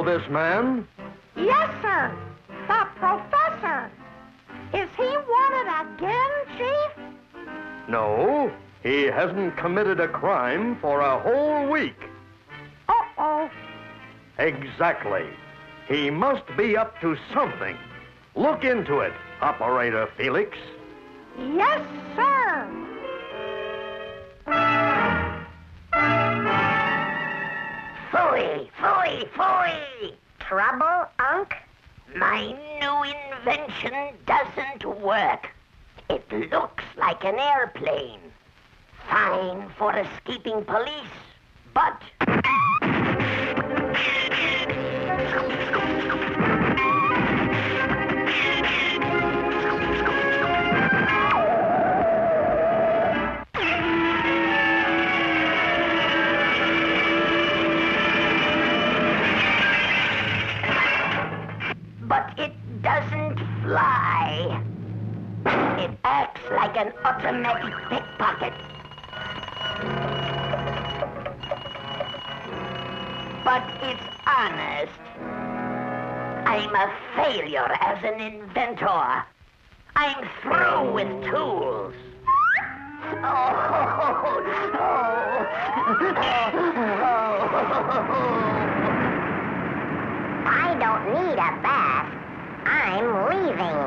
this man? Yes, sir. The professor. Is he wanted again, Chief? No, he hasn't committed a crime for a whole week. Uh-oh. Exactly. He must be up to something. Look into it, Operator Felix. Yes, sir. Phooey, phooey, phooey! Trouble, Unc? My new invention doesn't work. It looks like an airplane. Fine for escaping police, but... But it doesn't fly. It acts like an automatic pickpocket. But it's honest. I'm a failure as an inventor. I'm through with tools. I don't need a bath. I'm leaving.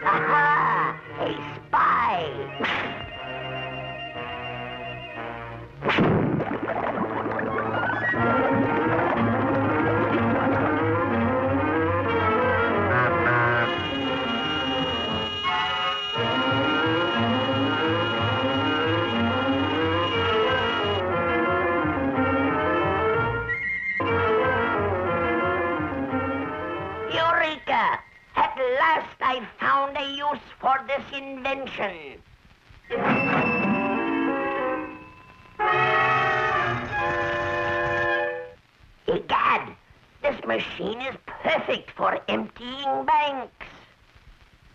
Aha! A spy! Eureka! At last I've found a use for this invention. Egad, this machine is perfect for emptying banks.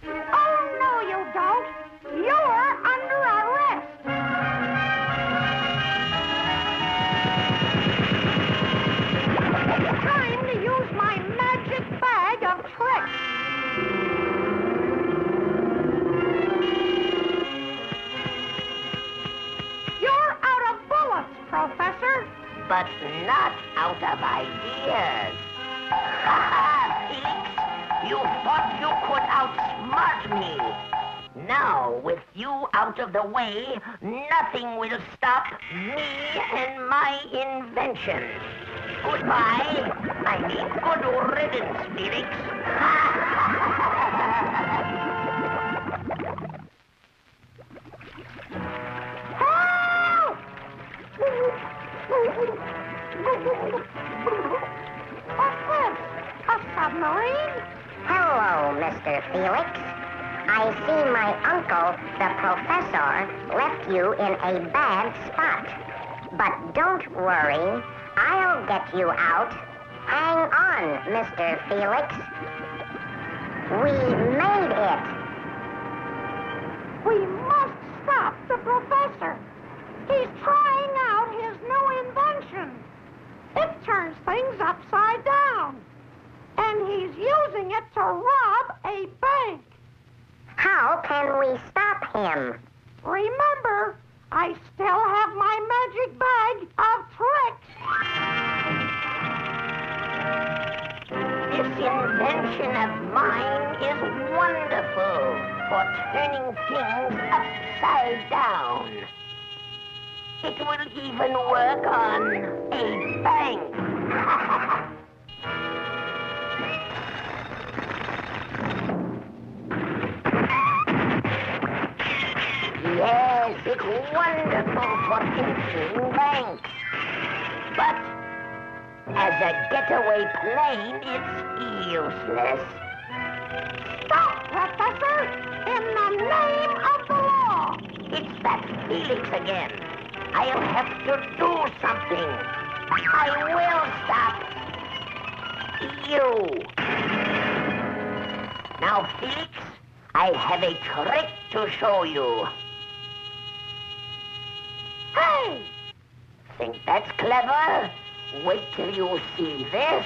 Oh, no, you don't. You're under arrest. It's time to use my magic bag of tricks. You're out of bullets, Professor. But not out of ideas. Felix, you thought you could outsmart me. Now, with you out of the way, nothing will stop me and my invention. Goodbye. I mean, good riddance, Felix. What's this? A submarine? Hello, Mr. Felix. I see my uncle, the professor, left you in a bad spot. But don't worry, I'll get you out. Hang on, Mr. Felix. We made it. We must stop the professor. He's trying out his new invention. It turns things upside down. And he's using it to rob a bank. How can we stop him? Remember, I still have my magic bag of tricks. This invention of mine is wonderful for turning things upside down. It will even work on a bank. Yes, it's wonderful for emptying banks. But as a getaway plane, it's useless. Stop, Professor! In the name of the law! It's that Felix again. I'll have to do something. I will stop. you. Now, Felix, I have a trick to show you. Hey! Think that's clever? Wait till you see this.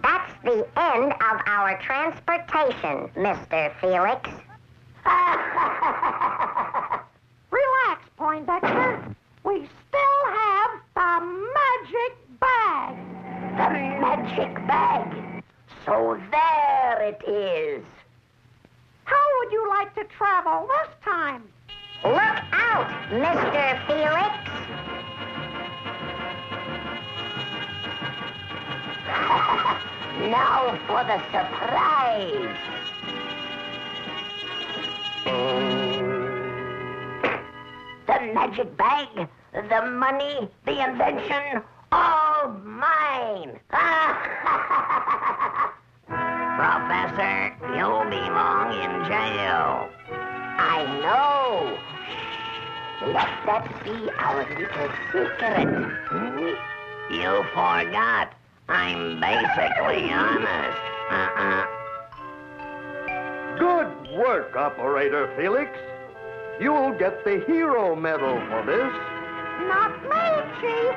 That's the end of our transportation, Mr. Felix. Relax, Poindexter. We still have the magic bag. The magic bag. So there it is. How would you like to travel this time? Look out, Mr. Felix. Now for the surprise. The magic bag, the money, the invention, all mine. Professor, you belong in jail. I know. Shh. Let that be our little secret. You forgot. I'm basically honest. Good work, Operator Felix. You'll get the hero medal for this. Not me, Chief.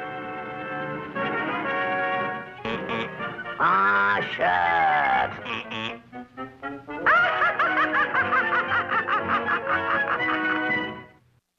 Ah, sure.